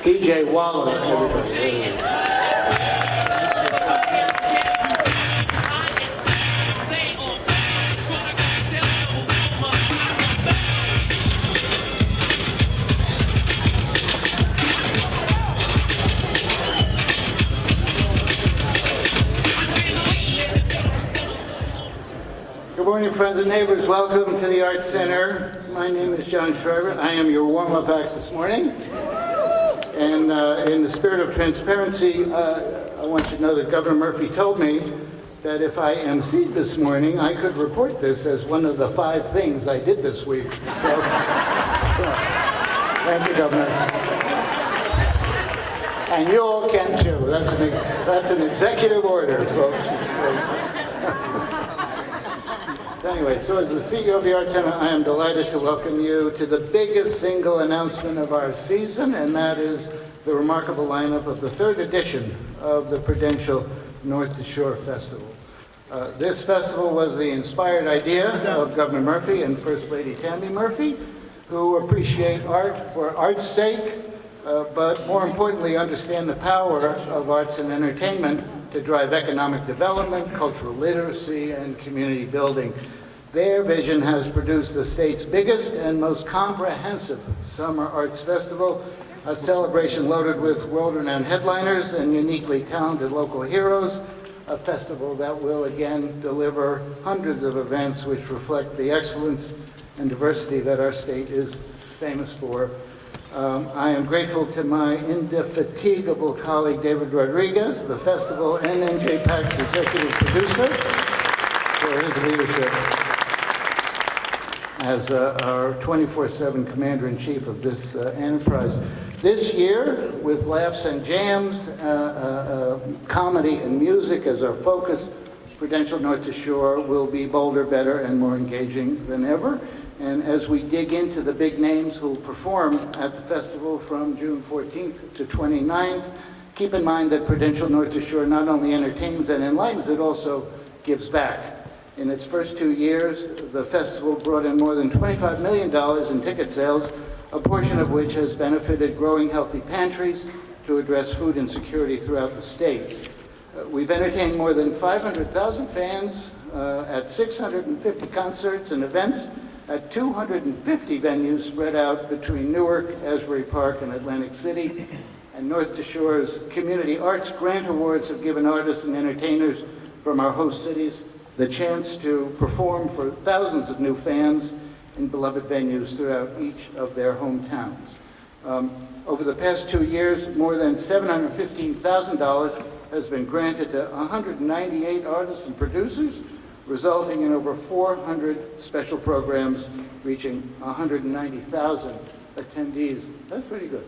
DJ Waller, everybody. Good morning, friends and neighbors. Welcome to the Arts Center. My name is John Schreiber. I am your warm-up act this morning. And in the spirit of transparency, I want you to know that Governor Murphy told me that if I emceed this morning, I could report this as one of the 5 things I did this week. So, thank you, Governor. And you all can too. That's an executive order, folks. Anyway, so as the CEO of the Arts Center, I am delighted to welcome you to the biggest single announcement of our season, and that is the remarkable lineup of the 3rd edition of the Prudential North to Shore Festival. This festival was the inspired idea of Governor Murphy and First Lady Tammy Murphy, who appreciate art for art's sake, but more importantly, understand the power of arts and entertainment to drive economic development, cultural literacy, and community building. Their vision has produced the state's biggest and most comprehensive summer arts festival, a celebration loaded with world-renowned headliners and uniquely talented local heroes, a festival that will again deliver hundreds of events which reflect the excellence and diversity that our state is famous for. I am grateful to my indefatigable colleague David Rodriguez, the festival and NJPAC's executive producer, for his leadership as our 24/7 commander-in-chief of this enterprise. This year, with laughs and jams, comedy and music as our focus, Prudential North to Shore will be bolder, better, and more engaging than ever. And as we dig into the big names who will perform at the festival from June 14th to 29th, keep in mind that Prudential North to Shore not only entertains and enlightens, it also gives back. In its first 2 years, the festival brought in more than $25 million in ticket sales, a portion of which has benefited growing healthy pantries to address food insecurity throughout the state. We've entertained more than 500,000 fans at 650 concerts and events at 250 venues spread out between Newark, Asbury Park, and Atlantic City. And North to Shore's Community Arts Grant Awards have given artists and entertainers from our host cities the chance to perform for thousands of new fans in beloved venues throughout each of their hometowns. Over the past 2 years, more than $715,000 has been granted to 198 artists and producers, resulting in over 400 special programs reaching 190,000 attendees. That's pretty good.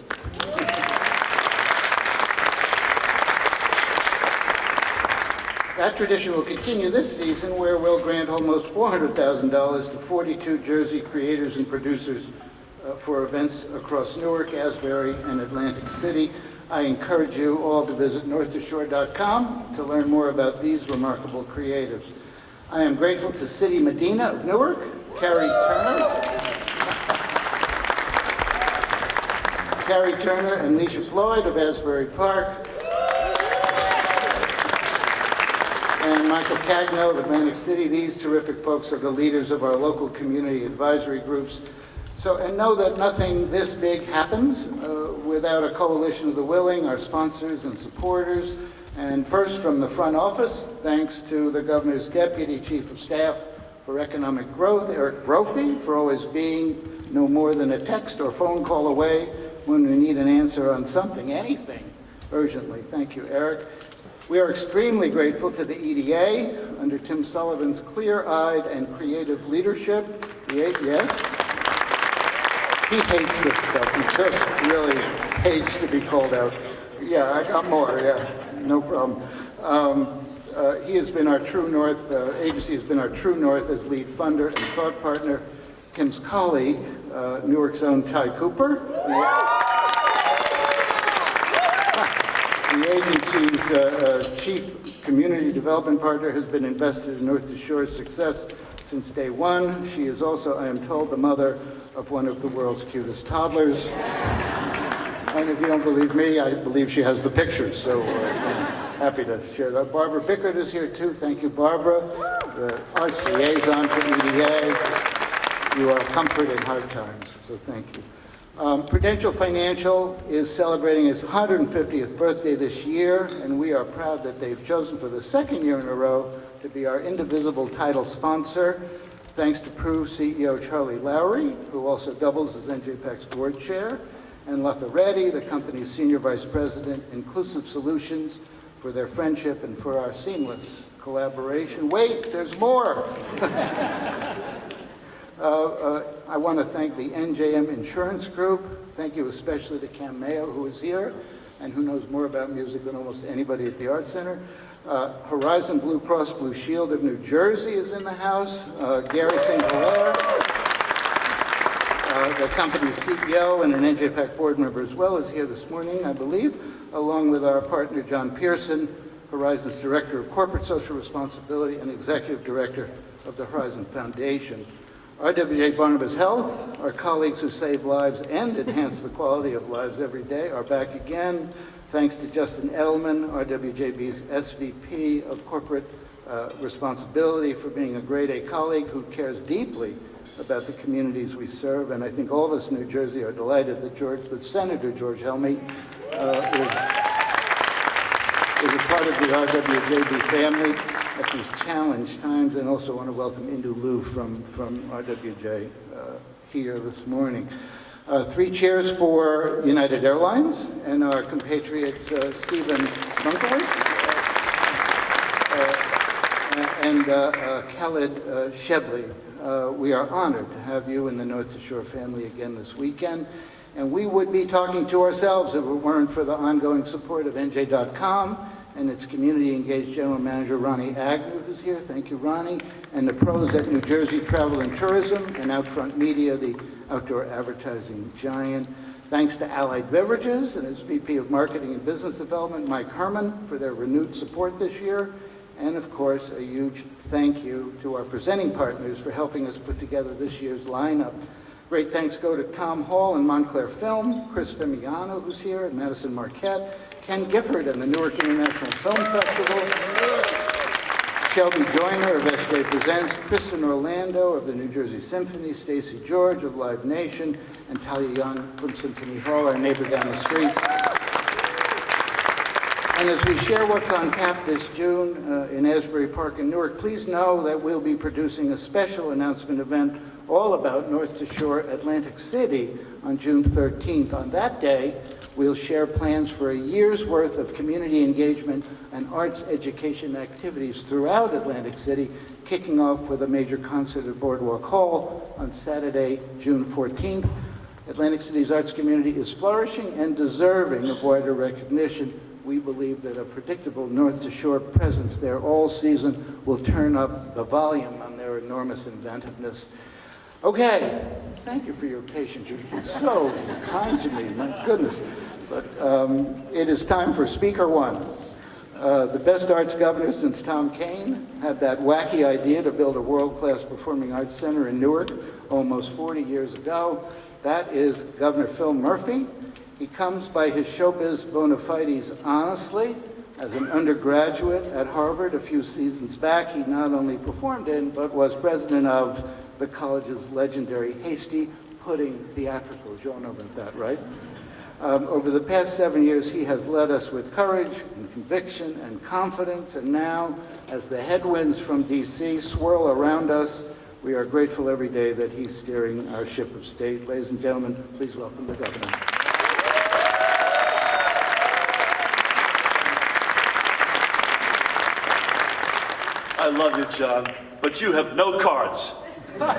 That tradition will continue this season, where we'll grant almost $400,000 to 42 Jersey creators and producers for events across Newark, Asbury, and Atlantic City. I encourage you all to visit northtoshore.com to learn more about these remarkable creatives. I am grateful to City Medina of Newark, Carrie Turner and Leisha Floyd of Asbury Park, and Michael Cagno of Atlantic City. These terrific folks are the leaders of our local community advisory groups. And know that nothing this big happens without a coalition of the willing, our sponsors and supporters. And first, from the front office, thanks to the Governor's Deputy Chief of Staff for Economic Growth, Eric Brophy, for always being no more than a text or phone call away when we need an answer on something, anything, urgently. Thank you, Eric. We are extremely grateful to the EDA under Tim Sullivan's clear-eyed and creative leadership. Yes? He hates this stuff. He just really hates to be called out. Yeah, I got more, yeah, no problem. He has been our true north, the agency has been our true north as lead funder and thought partner. Tim's colleague, Newark's own Ty Cooper. The agency's chief community development partner, has been invested in North to Shore's success since day one. She is also, I am told, the mother of one of the world's cutest toddlers. And if you don't believe me, I believe she has the pictures, so happy to share that. Barbara Bickert is here too. Thank you, Barbara, the arts liaison for EDA. You are a comfort in hard times, so thank you. Prudential Financial is celebrating its 150th birthday this year, and we are proud that they've chosen for the second year in a row to be our indivisible title sponsor. Thanks to Pru CEO Charlie Lowry, who also doubles as NJPAC's board chair, and LaFourcade, the company's senior vice president, Inclusive Solutions, for their friendship and for our seamless collaboration. Wait, there's more. I want to thank the NJM Insurance Group. Thank you especially to Cam Mayo, who is here and who knows more about music than almost anybody at the Art Center. Horizon Blue Cross Blue Shield of New Jersey is in the house. Gary St. Hilaire, the company's CEO and an NJPAC board member as well, is here this morning, I believe, along with our partner John Pearson, Horizon's Director of Corporate Social Responsibility and Executive Director of the Horizon Foundation. RWJ Barnabas Health, our colleagues who save lives and enhance the quality of lives every day, are back again. Thanks to Justin Edelman, RWJB's SVP of Corporate Responsibility, for being a grade A colleague who cares deeply about the communities we serve. And I think all of us in New Jersey are delighted that Senator George Helmy is a part of the RWJB family at these challenged times, and also want to welcome Indu Liu from RWJ here this morning. 3 cheers for United Airlines and our compatriots Stephen Bunkowitz and Khaled Shebly. We are honored to have you in the North Shore family again this weekend. And we would be talking to ourselves if it weren't for the ongoing support of NJ.com and its community-engaged general manager, Ronnie Agnew, who's here. Thank you, Ronnie. And the pros at New Jersey Travel and Tourism and Outfront Media, the outdoor advertising giant. Thanks to Allied Beverages and its VP of Marketing and Business Development, Mike Herman, for their renewed support this year. And of course, a huge thank you to our presenting partners for helping us put together this year's lineup. Great thanks go to Tom Hall and Montclair Film, Chris Femiano, who's here, and Madison Marquette, Ken Gifford and the Newark International Film Festival, Shelby Joyner of SJ Presents, Kristen Orlando of the New Jersey Symphony, Stacy George of Live Nation, and Talia Young from Symphony Hall, our neighbor down the street. And as we share what's on tap this June in Asbury Park in Newark, please know that we'll be producing a special announcement event all about North to Shore Atlantic City on June 13th. On that day, we'll share plans for a year's worth of community engagement and arts education activities throughout Atlantic City, kicking off with a major concert at Boardwalk Hall on Saturday, June 14th. Atlantic City's arts community is flourishing and deserving of wider recognition. We believe that a predictable North to Shore presence there all season will turn up the volume on their enormous inventiveness. Okay, thank you for your patience. You've been so kind to me, my goodness. But it is time for Speaker One. The best arts governor since Tom Kaine had that wacky idea to build a world-class performing arts center in Newark almost 40 years ago. That is Governor Phil Murphy. He comes by his showbiz bona fides honestly. As an undergraduate at Harvard a few seasons back, he not only performed in, but was president of the college's legendary Hasty Pudding Theatricals. You all know about that, right? Over the past 7 years, he has led us with courage and conviction and confidence, and now, as the headwinds from DC swirl around us, we are grateful every day that he's steering our ship of state. Ladies and gentlemen, please welcome the governor. I love you, John, but you have no cards. Oh,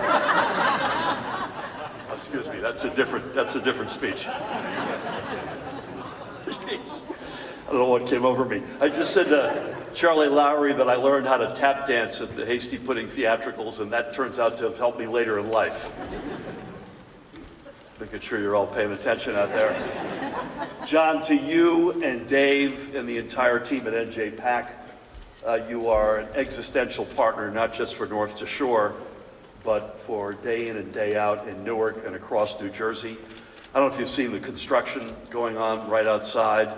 excuse me, that's a different speech. Jeez. I don't know what came over me. I just said to Charlie Lowry that I learned how to tap dance at the Hasty Pudding Theatricals, and that turns out to have helped me later in life. Making sure you're all paying attention out there. John, to you and Dave and the entire team at NJPAC, you are an existential partner, not just for North to Shore, but for day in and day out in Newark and across New Jersey. I don't know if you've seen the construction going on right outside.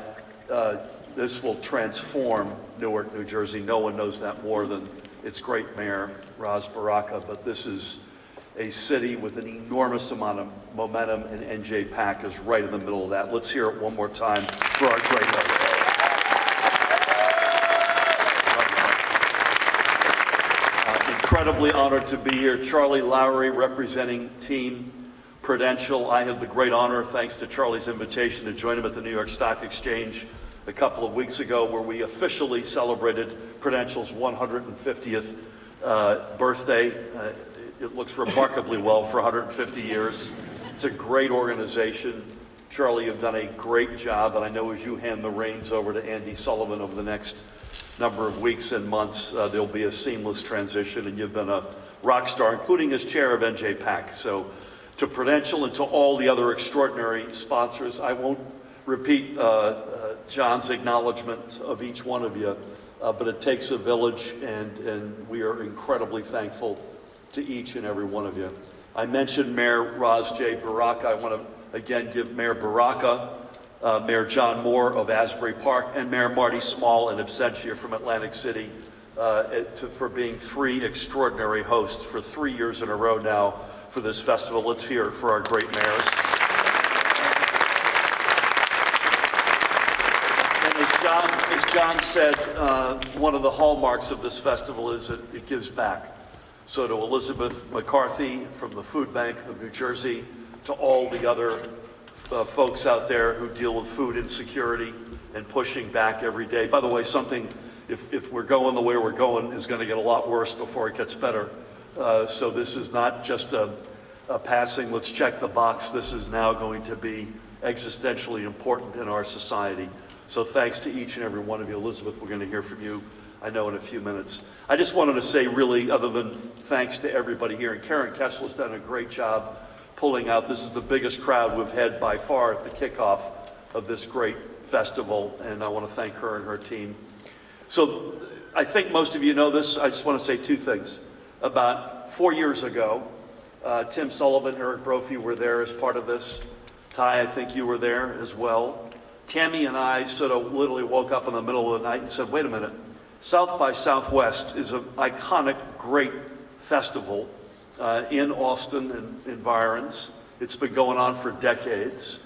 This will transform Newark, New Jersey. No one knows that more than its great mayor, Baraka, but this is a city with an enormous amount of momentum, and NJPAC is right in the middle of that. Let's hear it one more time for our great mayor. Incredibly honored to be here. Charlie Lowry representing Team Prudential. I had the great honor, thanks to Charlie's invitation, to join him at the New York Stock Exchange a couple of weeks ago, where we officially celebrated Prudential's 150th birthday. It looks remarkably well for 150 years. It's a great organization. Charlie, you've done a great job, and I know as you hand the reins over to Andy Sullivan over the next number of weeks and months, there'll be a seamless transition, and you've been a rock star, including as chair of NJPAC. So to Prudential and to all the other extraordinary sponsors, I won't repeat John's acknowledgement of each one of you, but it takes a village, and we are incredibly thankful to each and every one of you. I mentioned Mayor Baraka. I want to again give Mayor Baraka, Mayor John Moore of Asbury Park, and Mayor Marty Small and absentia from Atlantic City for being three extraordinary hosts for 3 years in a row now for this festival. Let's hear it for our great mayors. And as John said, one of the hallmarks of this festival is that it gives back. So to Elizabeth McCarthy from the Food Bank of New Jersey, to all the other folks out there who deal with food insecurity and pushing back every day. By the way, something, if we're going the way we're going, is going to get a lot worse before it gets better. So this is not just a passing, let's check the box. This is now going to be existentially important in our society. So thanks to each and every one of you. Elizabeth, we're going to hear from you, I know, in a few minutes. I just wanted to say, really, other than thanks to everybody here, and Karen Kessler's done a great job pulling out. This is the biggest crowd we've had by far at the kickoff of this great festival, and I want to thank her and her team. So I think most of you know this. I just want to say two things. About 4 years ago, Tim Sullivan, Eric Brophy were there as part of this. Ty, I think you were there as well. Tammy and I sort of literally woke up in the middle of the night and said, wait a minute, South by Southwest is an iconic, great festival in Austin and environs. It's been going on for decades.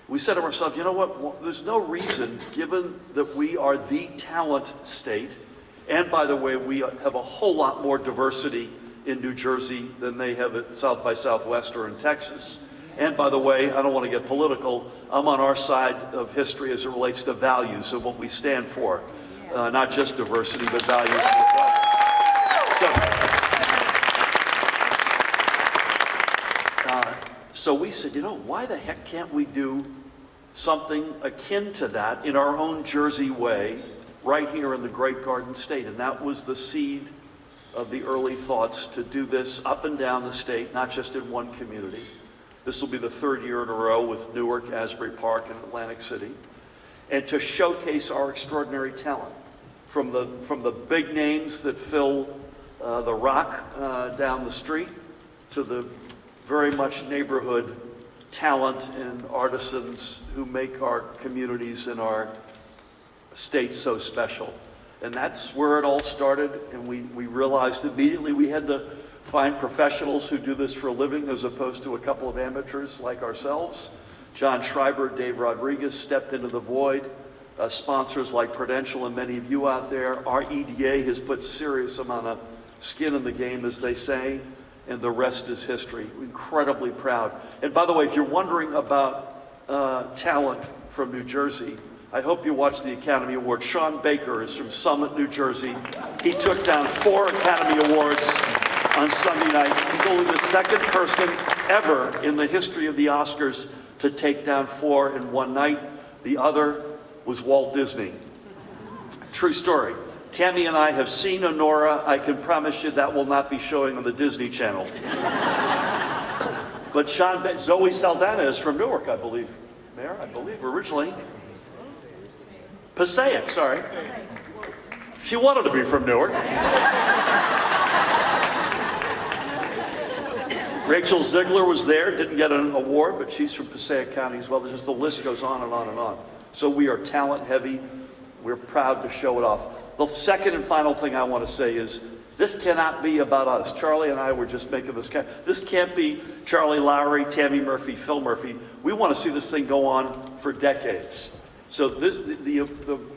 We said to ourselves, you know what, well, there's no reason, given that we are the talent state, and by the way, we have a whole lot more diversity in New Jersey than they have at South by Southwest or in Texas. And by the way, I don't want to get political, I'm on our side of history as it relates to values and what we stand for. Not just diversity, but values. So we said, you know, why the heck can't we do something akin to that in our own Jersey way, right here in the Great Garden State? And that was the seed of the early thoughts to do this up and down the state, not just in one community. This will be the third year in a row with Newark, Asbury Park, and Atlantic City. And to showcase our extraordinary talent. From the big names that fill the Rock down the street, to the very much neighborhood talent and artisans who make our communities and our state so special. And that's where it all started, and we realized immediately we had to find professionals who do this for a living as opposed to a couple of amateurs like ourselves. John Schreiber, Dave Rodriguez stepped into the void. Sponsors like Prudential and many of you out there. Our EDA has put serious amount of skin in the game, as they say, and the rest is history. We're incredibly proud. And by the way, if you're wondering about talent from New Jersey, I hope you watch the Academy Awards. Sean Baker is from Summit, New Jersey. He took down 4 Academy Awards on Sunday night. He's only the second person ever in the history of the Oscars to take down 4 in one night. The other was Walt Disney. True story. Tammy and I have seen Honora. I can promise you that will not be showing on the Disney Channel. But Zoe Saldana is from Newark, I believe. Mayor, I believe, originally. Passaic, sorry. She wanted to be from Newark. Rachel Ziegler was there, didn't get an award, but she's from Passaic County as well. The list goes on and on and on. So we are talent heavy. We're proud to show it off. The second and final thing I want to say is this cannot be about us. Charlie and I were just making this. This can't be Charlie Lowry, Tammy Murphy, Phil Murphy. We want to see this thing go on for decades. So the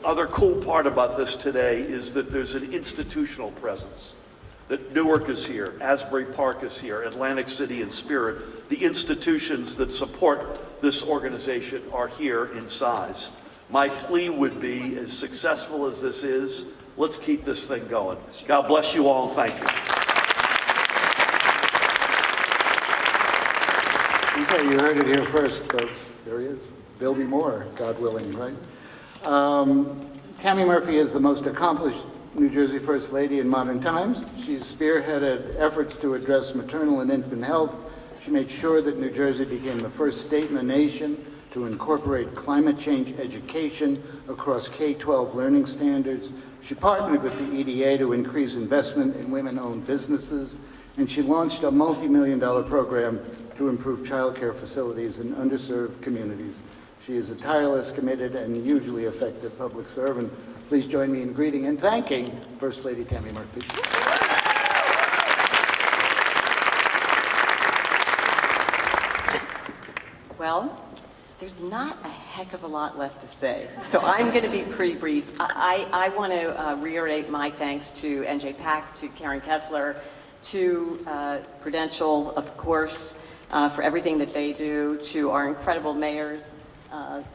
other cool part about this today is that there's an institutional presence. That Newark is here, Asbury Park is here, Atlantic City and Spirit. The institutions that support this organization are here in size. My plea would be, as successful as this is, let's keep this thing going. God bless you all, and thank you. Okay, you heard it here first, folks. There he is. There'll be more, God willing, right? Tammy Murphy is the most accomplished New Jersey First Lady in modern times. She's spearheaded efforts to address maternal and infant health. She made sure that New Jersey became the first state in the nation to incorporate climate change education across K-12 learning standards. She partnered with the EDA to increase investment in women-owned businesses, and she launched a multi-million-dollar program to improve childcare facilities in underserved communities. She is a tireless, committed, and hugely effective public servant. Please join me in greeting and thanking First Lady Tammy Murphy. Well, there's not a heck of a lot left to say, so I'm going to be pretty brief. I want to reiterate my thanks to NJPAC, to Karen Kessler, to Prudential, of course, for everything that they do, to our incredible mayors,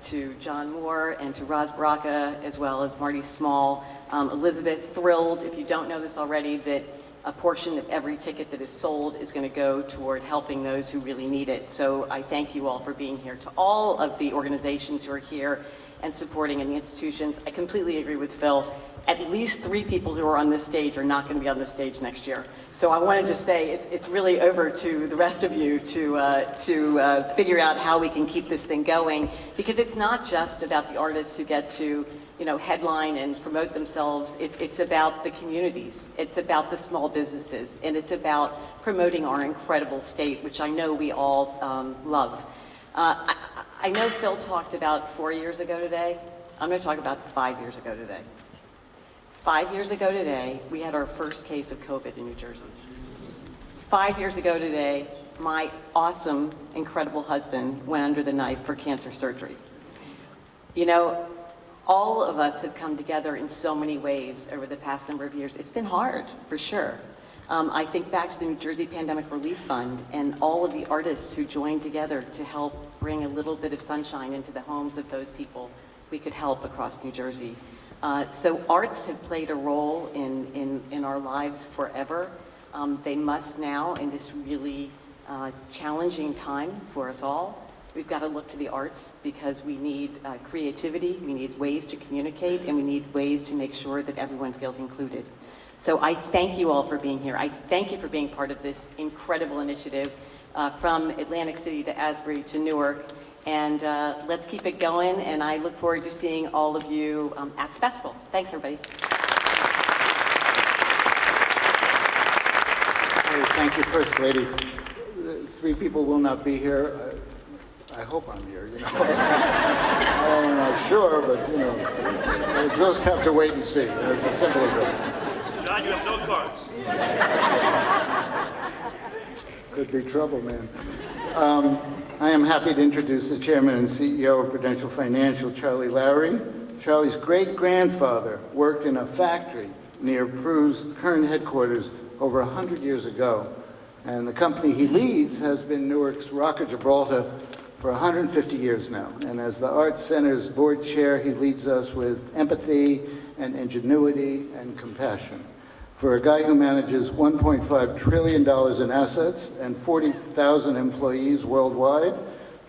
to John Moore and to Baraka, as well as Marty Small. Elizabeth, thrilled, if you don't know this already, that a portion of every ticket that is sold is going to go toward helping those who really need it. So I thank you all for being here. To all of the organizations who are here and supporting and the institutions, I completely agree with Phil. At least 3 people who are on this stage are not going to be on this stage next year. So I want to just say it's really over to the rest of you to figure out how we can keep this thing going, because it's not just about the artists who get to headline and promote themselves. It's about the communities. It's about the small businesses, and it's about promoting our incredible state, which I know we all love. I know Phil talked about 4 years ago today. I'm going to talk about 5 years ago today. 5 years ago today, we had our first case of COVID in New Jersey. 5 years ago today, my awesome, incredible husband went under the knife for cancer surgery. All of us have come together in so many ways over the past number of years. It's been hard, for sure. I think back to the New Jersey Pandemic Relief Fund and all of the artists who joined together to help bring a little bit of sunshine into the homes of those people we could help across New Jersey. So arts have played a role in our lives forever. They must now, in this really challenging time for us all. We've got to look to the arts because we need creativity, we need ways to communicate, and we need ways to make sure that everyone feels included. So I thank you all for being here. I thank you for being part of this incredible initiative from Atlantic City to Asbury to Newark. And let's keep it going, and I look forward to seeing all of you at the festival. Thanks, everybody. Hey, thank you, First Lady. 3 people will not be here. I hope I'm here, I'm not sure, but, we'll just have to wait and see. It's as simple as that. John, you have no cards. Could be trouble, man. I am happy to introduce the Chairman and CEO of Prudential Financial, Charlie Lowry. Charlie's great-grandfather worked in a factory near Pru's current headquarters over 100 years ago. And the company he leads has been Newark's Rock of Gibraltar for 150 years now. And as the Arts Center's board chair, he leads us with empathy and ingenuity and compassion. For a guy who manages $1.5 trillion in assets and 40,000 employees worldwide,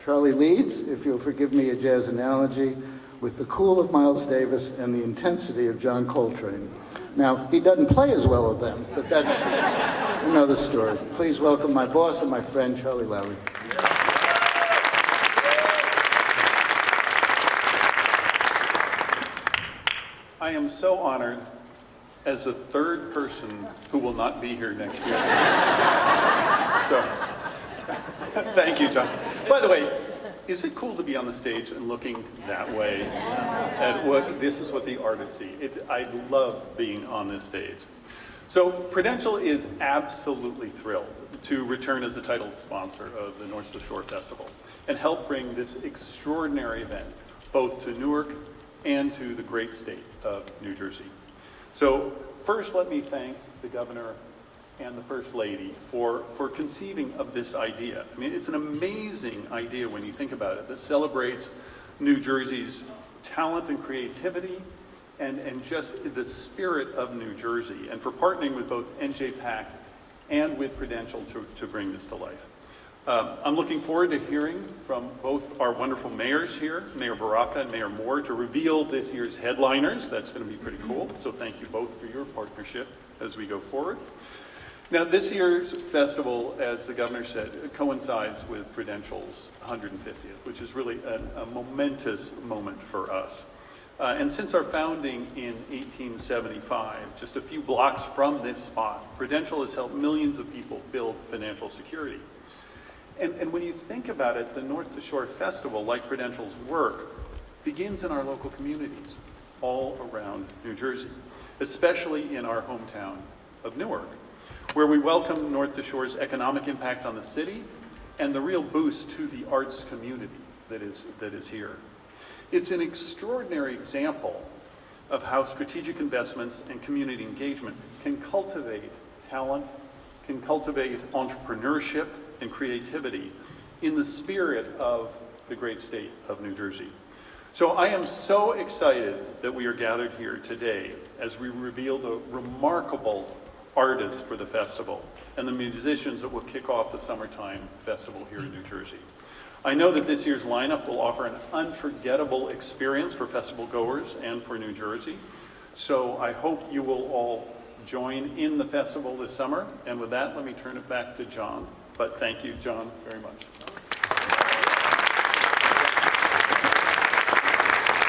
Charlie leads, if you'll forgive me a jazz analogy, with the cool of Miles Davis and the intensity of John Coltrane. Now, he doesn't play as well as them, but that's another story. Please welcome my boss and my friend, Charlie Lowry. I am so honored as the 3rd person who will not be here next year. So Thank you, John. By the way, is it cool to be on the stage and looking that way? And this is what the artists see. I love being on this stage. So Prudential is absolutely thrilled to return as the title sponsor of the North Shore Festival and help bring this extraordinary event both to Newark and to the great state of New Jersey. So first, let me thank the governor and the First Lady for conceiving of this idea. I mean, it's an amazing idea when you think about it, that celebrates New Jersey's talent and creativity and just the spirit of New Jersey, and for partnering with both NJPAC and with Prudential to bring this to life. I'm looking forward to hearing from both our wonderful mayors here, Mayor Baraka and Mayor Moore, to reveal this year's headliners. That's going to be pretty cool. So thank you both for your partnership as we go forward. Now, this year's festival, as the governor said, coincides with Prudential's 150th, which is really a momentous moment for us. And since our founding in 1875, just a few blocks from this spot, Prudential has helped millions of people build financial security. And when you think about it, the North to Shore Festival, like Prudential's work, begins in our local communities all around New Jersey, especially in our hometown of Newark, where we welcome North to Shore's economic impact on the city and the real boost to the arts community that is here. It's an extraordinary example of how strategic investments and community engagement can cultivate talent, can cultivate entrepreneurship and creativity in the spirit of the great state of New Jersey. So I am so excited that we are gathered here today as we reveal the remarkable artists for the festival and the musicians that will kick off the summertime festival here in New Jersey. I know that this year's lineup will offer an unforgettable experience for festival goers and for New Jersey. So I hope you will all join in the festival this summer. And with that, let me turn it back to John. But thank you, John, very much.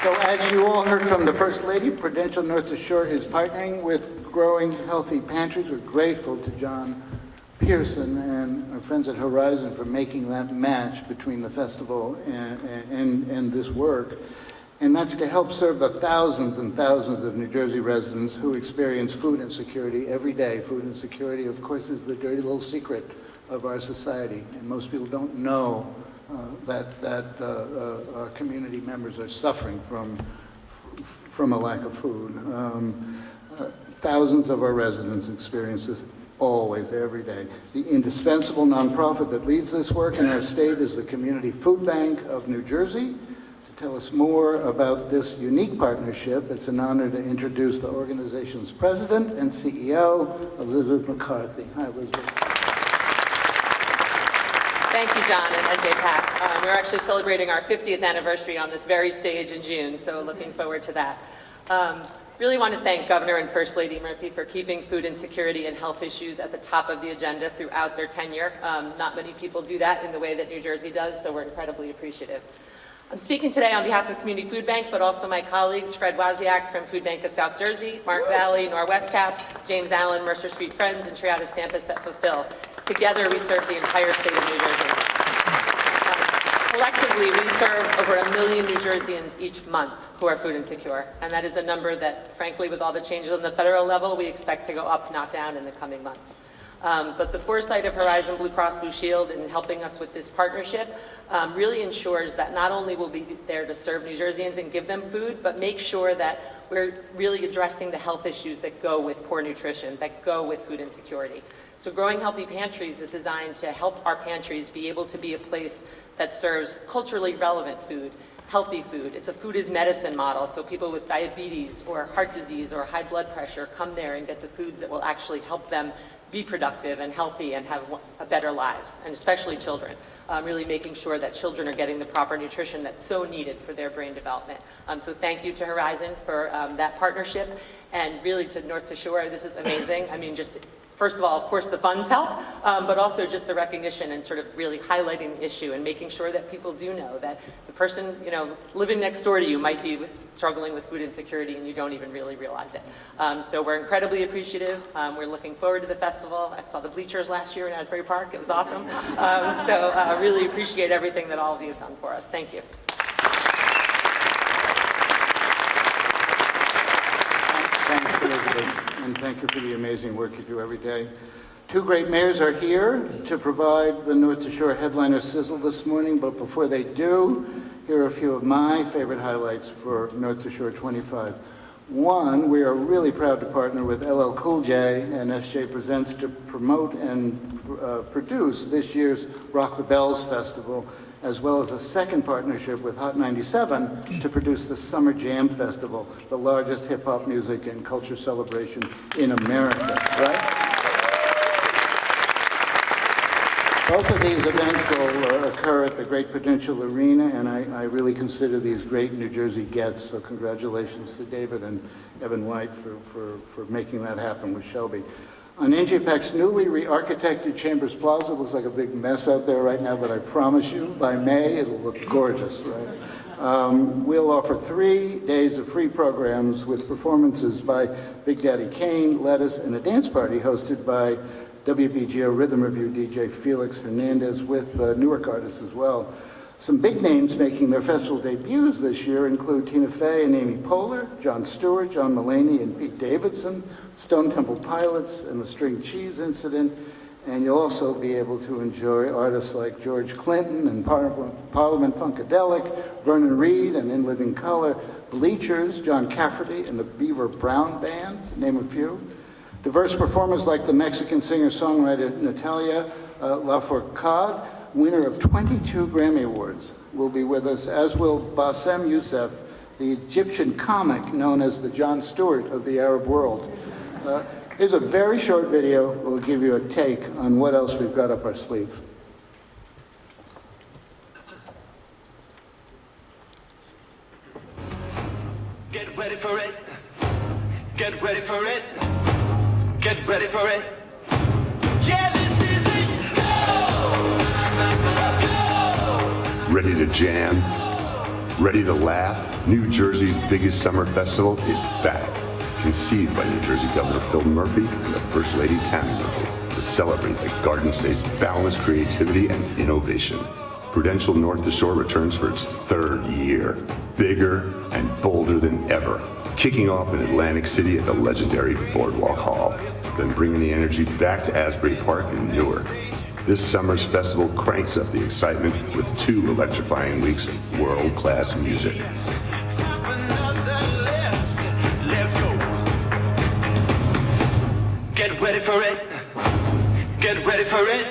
So as you all heard from the First Lady, Prudential North to Shore is partnering with Growing Healthy Pantries. We're grateful to John Pearson and our friends at Horizon for making that match between the festival and this work. And that's to help serve the thousands and thousands of New Jersey residents who experience food insecurity every day. Food insecurity, of course, is the dirty little secret of our society, and most people don't know that our community members are suffering from a lack of food. Thousands of our residents experience this always, every day. The indispensable nonprofit that leads this work in our state is the Community Food Bank of New Jersey. To tell us more about this unique partnership, it's an honor to introduce the organization's president and CEO, Elizabeth McCarthy. Hi, Elizabeth. Thank you, John and NJPAC. We're actually celebrating our 50th anniversary on this very stage in June, so looking forward to that. Really want to thank Governor and First Lady Murphy for keeping food insecurity and health issues at the top of the agenda throughout their tenure. Not many people do that in the way that New Jersey does, so we're incredibly appreciative. I'm speaking today on behalf of Community Food Bank, but also my colleagues, Fred Wozniak from Food Bank of South Jersey, Mark Valley, Norwest Cap, James Allen, Mercer Street Friends, and Triada Stampus at Fulfill. Together, we serve the entire state of New Jersey. Collectively, we serve over 1 million New Jerseyans each month who are food insecure, and that is a number that, frankly, with all the changes on the federal level, we expect to go up, not down in the coming months. But the foresight of Horizon Blue Cross Blue Shield in helping us with this partnership really ensures that not only will we be there to serve New Jerseyans and give them food, but make sure that we're really addressing the health issues that go with poor nutrition, that go with food insecurity. So Growing Healthy Pantries is designed to help our pantries be able to be a place that serves culturally relevant food, healthy food. It's a food is medicine model, so people with diabetes or heart disease or high blood pressure come there and get the foods that will actually help them be productive and healthy and have better lives, and especially children. Really making sure that children are getting the proper nutrition that's so needed for their brain development. So thank you to Horizon for that partnership, and really to North to Shore. This is amazing. I mean, just First of all, of course, the funds help, but also just the recognition and sort of really highlighting the issue and making sure that people do know that the person, living next door to you might be struggling with food insecurity and you don't even really realize it. So we're incredibly appreciative. We're looking forward to the festival. I saw the bleachers last year in Asbury Park. It was awesome. So really appreciate everything that all of you have done for us. Thank you. Thanks, Elizabeth, and thank you for the amazing work you do every day. Two great mayors are here to provide the North to Shore headliner sizzle this morning, but before they do, here are a few of my favorite highlights for North to Shore 25. One, we are really proud to partner with LL Cool J and SJ Presents to promote and produce this year's Rock the Bells Festival, as well as a second partnership with Hot 97 to produce the Summer Jam Festival, the largest hip-hop music and culture celebration in America, right? Both of these events will occur at the great Prudential Arena, and I really consider these great New Jersey gets, so congratulations to David and Evan White for making that happen with Shelby. On NJPAC's newly re-architected Chambers Plaza, looks like a big mess out there right now, but I promise you, by May, it'll look gorgeous, right? We'll offer 3 days of free programs with performances by Big Daddy Kane, Lettuce, and a dance party hosted by WBGO Rhythm Review DJ Felix Hernandez with Newark artists as well. Some big names making their festival debuts this year include Tina Fey and Amy Poehler, Jon Stewart, John Mulaney, and Pete Davidson, Stone Temple Pilots, and the String Cheese Incident. And you'll also be able to enjoy artists like George Clinton and Parliament Funkadelic, Vernon Reid and In Living Color, Bleachers, John Cafferty, and the Beaver Brown Band, to name a few. Diverse performers like the Mexican singer-songwriter Natalia, LaFourcade, winner of 22 Grammy Awards, will be with us, as will Bassem Youssef, the Egyptian comic known as the Jon Stewart of the Arab world. Here's a very short video. We'll give you a take on what else we've got up our sleeve. Get ready for it. Get ready for it. Get ready for it. Yeah, this is it. Go! Go! Ready to jam? Ready to laugh? New Jersey's biggest summer festival is back. Conceived by New Jersey Governor Phil Murphy and the First Lady Tammy Murphy to celebrate the Garden State's boundless creativity and innovation. Prudential North to Shore returns for its 3rd year, bigger and bolder than ever. Kicking off in Atlantic City at the legendary Boardwalk Hall, then bringing the energy back to Asbury Park in Newark. This summer's festival cranks up the excitement with 2 electrifying weeks of world-class music. Get ready for it. Get ready for it.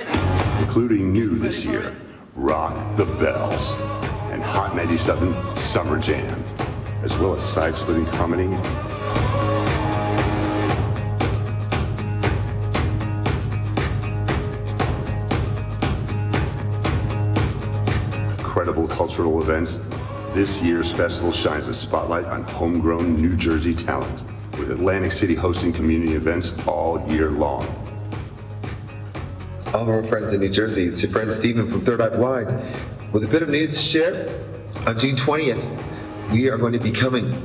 Including new this year, Rock the Bells and Hot 97 Summer Jam, as well as side-splitting comedy. Incredible cultural events. This year's festival shines a spotlight on homegrown New Jersey talent, with Atlantic City hosting community events all year long. All of our friends in New Jersey, it's your friend Stephen from Third Eye Blind with a bit of news to share. On June 20th, we are going to be coming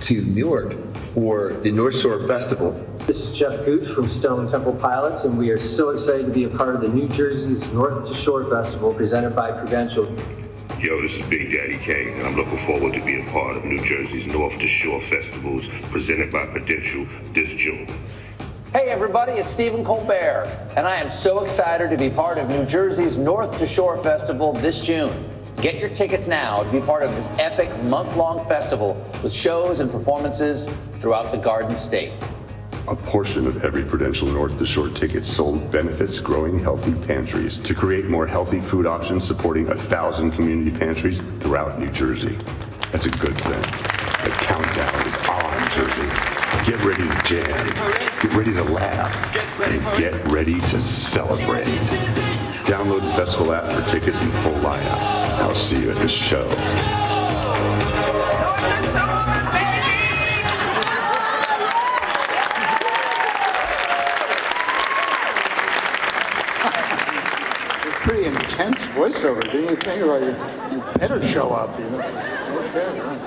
to Newark for the North Shore Festival. This is Jeff Gooch from Stone Temple Pilots, and we are so excited to be a part of the New Jersey's North to Shore Festival presented by Prudential. Yo, this is Big Daddy Kane, and I'm looking forward to being part of New Jersey's North to Shore Festivals presented by Prudential this June. Hey everybody, it's Stephen Colbert, and I am so excited to be part of New Jersey's North to Shore Festival this June. Get your tickets now to be part of this epic month-long festival with shows and performances throughout the Garden State. A portion of every Prudential North to Shore ticket sold benefits growing healthy pantries to create more healthy food options, supporting 1,000 community pantries throughout New Jersey. That's a good thing. The countdown is on, Jersey. Get ready to jam, get ready to laugh, and get ready to celebrate. Download the festival app for tickets and full lineup. I'll see you at the show. tense voiceover, didn't you think? Like, you better show up, you know? Okay, right.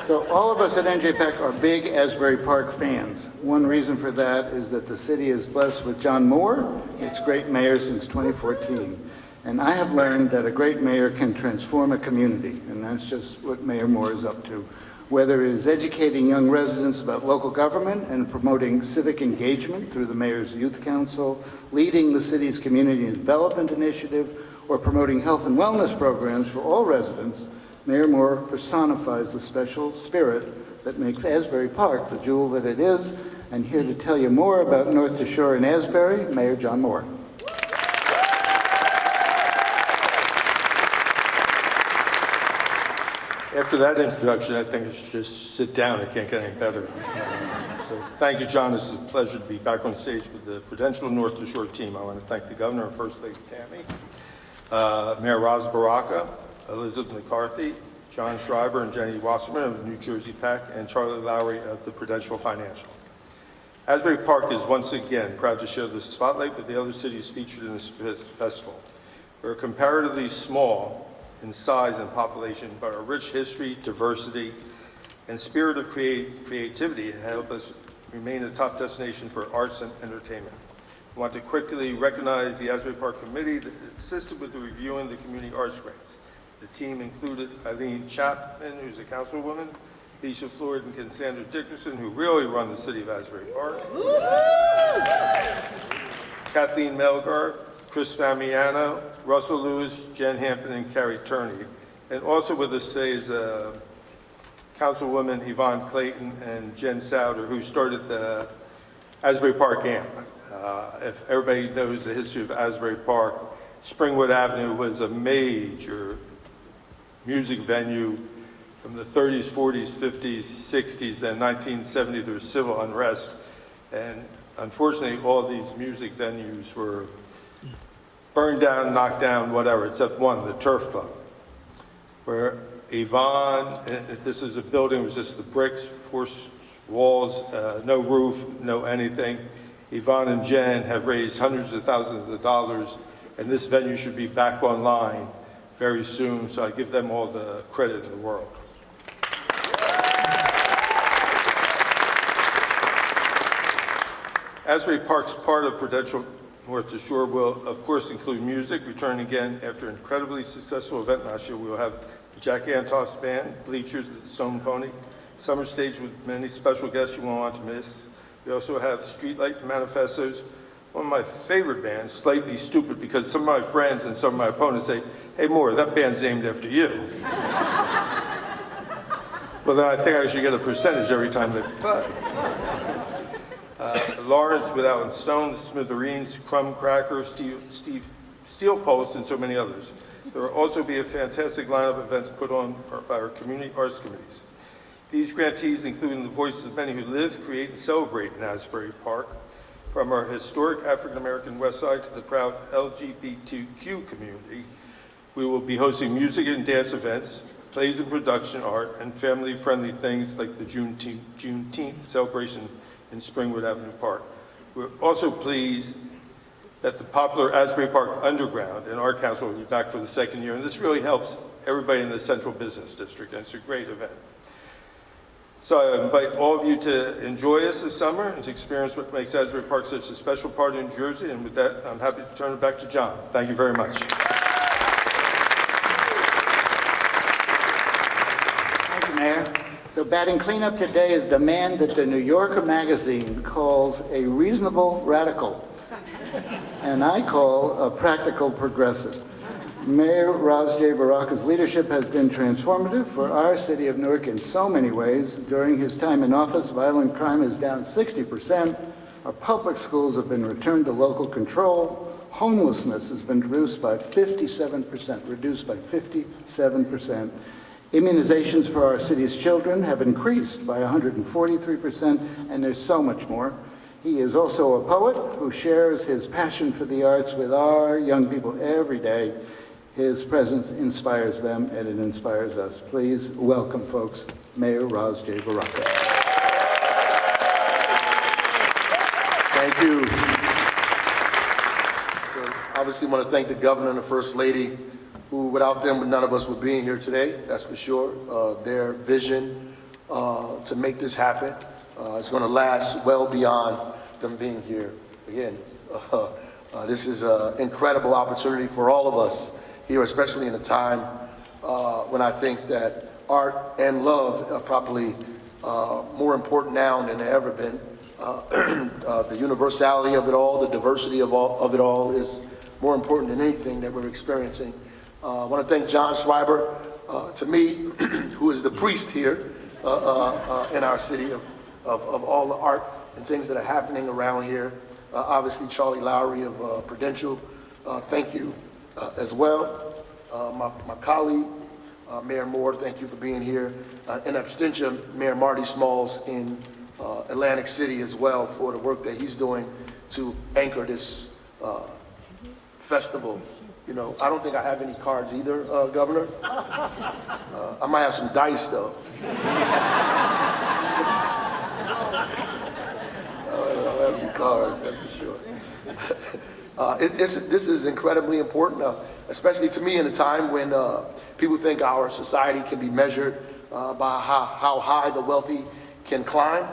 So all of us at NJPAC are big Asbury Park fans. One reason for that is that the city is blessed with John Moore, its great mayor since 2014. And I have learned that a great mayor can transform a community, and that's just what Mayor Moore is up to. Whether it is educating young residents about local government and promoting civic engagement through the Mayor's Youth Council, leading the city's community development initiative, or promoting health and wellness programs for all residents, Mayor Moore personifies the special spirit that makes Asbury Park the jewel that it is. And here to tell you more about North to Shore in Asbury, Mayor John Moore. After that introduction, I think I should just sit down. It can't get any better. So thank you, John. It's a pleasure to be back on stage with the Prudential North to Shore team. I want to thank the Governor and First Lady Tammy, Mayor Baraka, Elizabeth McCarthy, John Schreiber and Jenny Wasserman of the New Jersey PAC, and Charlie Lowry of the Prudential Financial. Asbury Park is once again proud to share the spotlight with the other cities featured in this festival. We're comparatively small in size and population, but our rich history, diversity, and spirit of creativity help us remain a top destination for arts and entertainment. I want to quickly recognize the Asbury Park Committee that assisted with the reviewing the community arts grants. The team included Eileen Chapman, who's a councilwoman, Lisa Floyd and Cassandra Dickerson, who really run the city of Asbury Park, Kathleen Melgar, Chris Famiano, Russell Lewis, Jen Hampton, and Carrie Turney. And also with us today is Councilwoman Yvonne Clayton and Jen Souder, who started the Asbury Park AMP. If everybody knows the history of Asbury Park, Springwood Avenue was a major music venue from the 30s, 40s, 50s, 60s, then 1970 there was civil unrest. And unfortunately, all these music venues were burned down, knocked down, whatever, except one, the Turf Club, where Yvonne, this is a building, it was just the bricks, 4 walls, no roof, no anything. Yvonne and Jen have raised hundreds of thousands of dollars, and this venue should be back online very soon, so I give them all the credit in the world. Asbury Park's part of Prudential North to Shore will, of course, include music. Returning again after an incredibly successful event last year, we will have the Jack Antoss Band, bleachers at the Stone Pony, summer stage with many special guests you won't want to miss. We also have Streetlight Manifestos, one of my favorite bands, Slightly Stoopid, because some of my friends and some of my opponents say, hey, Moore, that band's named after you. Well, then I think I should get a percentage every time they play. Lawrence with Alan Stone, the Smithereens, Crumb Cracker, Steel Post, and so many others. There will also be a fantastic lineup of events put on by our community arts committees. These grantees, including the voices of many who live, create, and celebrate in Asbury Park, from our historic African-American West Side to the proud LGBTQ community. We will be hosting music and dance events, plays and production art, and family-friendly things like the Juneteenth celebration in Springwood Avenue Park. We're also pleased that the popular Asbury Park Underground and Art Council will be back for the 2nd year, and this really helps everybody in the Central Business District, and it's a great event. So I invite all of you to enjoy us this summer and to experience what makes Asbury Park such a special part of New Jersey, and with that, I'm happy to turn it back to John. Thank you very much. Thank you, Mayor. So batting cleanup today is the man that the New Yorker magazine calls a reasonable radical, and I call a practical progressive. Mayor Baraka's leadership has been transformative for our city of Newark in so many ways. During his time in office, violent crime is down 60%. Our public schools have been returned to local control. Homelessness has been reduced by 57%. Immunizations for our city's children have increased by 143%, and there's so much more. He is also a poet who shares his passion for the arts with our young people every day. His presence inspires them, and it inspires us. Please welcome, folks, Mayor Baraka. Thank you. So Obviously want to thank the governor and the first lady, who without them, none of us would be in here today, that's for sure. Their vision to make this happen is going to last well beyond them being here. Again, this is an incredible opportunity for all of us here, especially in a time when I think that art and love are probably more important now than they've ever been. The universality of it all, the diversity of it all is more important than anything that we're experiencing. I want to thank John Schreiber, to me, who is the priest here in our city of all the art and things that are happening around here. Obviously, Charlie Lowry of Prudential, thank you as well. My colleague, Mayor Moore, thank you for being here. In absentia, Mayor Marty Smalls in Atlantic City as well for the work that he's doing to anchor this festival. You know, I don't think I have any cards either, Governor. I might have some dice though. I don't have any cards, that's for sure. This is incredibly important, especially to me in a time when people think our society can be measured by how high the wealthy can climb.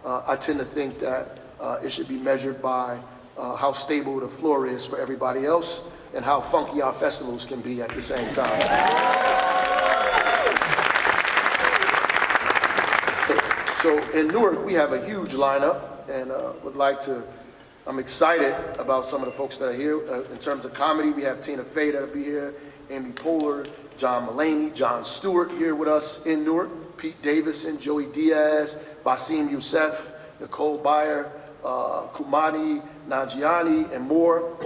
I tend to think that it should be measured by how stable the floor is for everybody else and how funky our festivals can be at the same time. So in Newark, we have a huge lineup, and I'm excited about some of the folks that are here. In terms of comedy, we have Tina Fey that'll be here, Amy Poehler, John Mulaney, John Stewart here with us in Newark, Pete Davidson, Joey Diaz, Basim Youssef, Nicole Byer, Kumani Nanjiani, and more.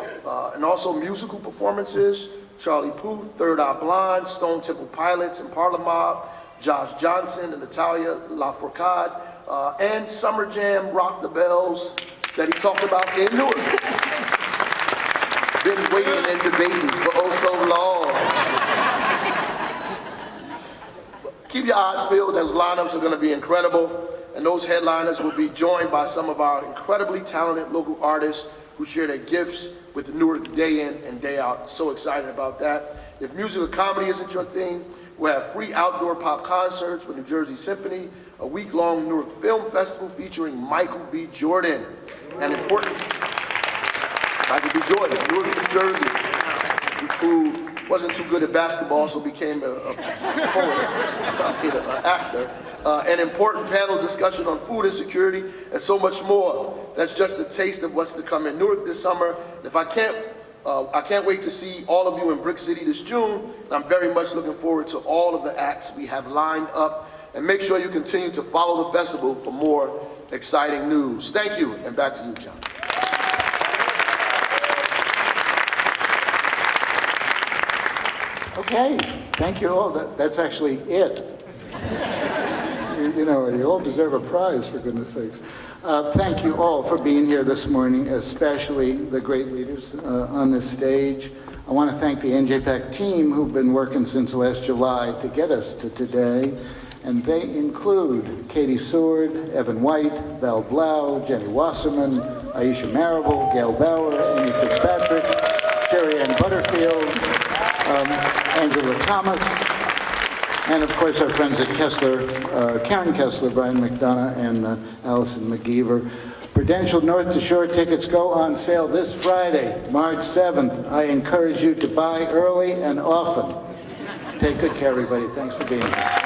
And also musical performances, Charlie Puth, Third Eye Blind, Stone Temple Pilots, and Parliament, Josh Johnson and Natalia, LaFourcade, and Summer Jam, Rock the Bells, that he talked about in Newark. Been waiting and debating for oh so long. Keep your eyes peeled, those lineups are gonna be incredible, and those headliners will be joined by some of our incredibly talented local artists who share their gifts with the Newark day in and day out. So excited about that. If music or comedy isn't your thing, we'll have free outdoor pop concerts with New Jersey Symphony, a week-long Newark Film Festival featuring Michael B. Jordan. And important, Michael B. Jordan, Newark, New Jersey, who wasn't too good at basketball, so became a poet, an actor. An important panel discussion on food insecurity and so much more. That's just a taste of what's to come in Newark this summer. If I can't wait to see all of you in Brick City this June. I'm very much looking forward to all of the acts we have lined up. And make sure you continue to follow the festival for more exciting news. Thank you, and back to you, John. Okay, thank you all. That's actually it. You know, you all deserve a prize, for goodness sakes. Thank you all for being here this morning, especially the great leaders on this stage. I want to thank the NJPAC team who've been working since last July to get us to today. And they include Katie Seward, Evan White, Val Blau, Jenny Wasserman, Aisha Marable, Gail Bauer, Amy Fitzpatrick, Sherry Ann Butterfield, Angela Thomas, and of course our friends at Kessler, Karen Kessler, Brian McDonough, and Allison McGeever. Prudential North to Shore tickets go on sale this Friday, March 7th. I encourage you to buy early and often. Take good care, everybody. Thanks for being here.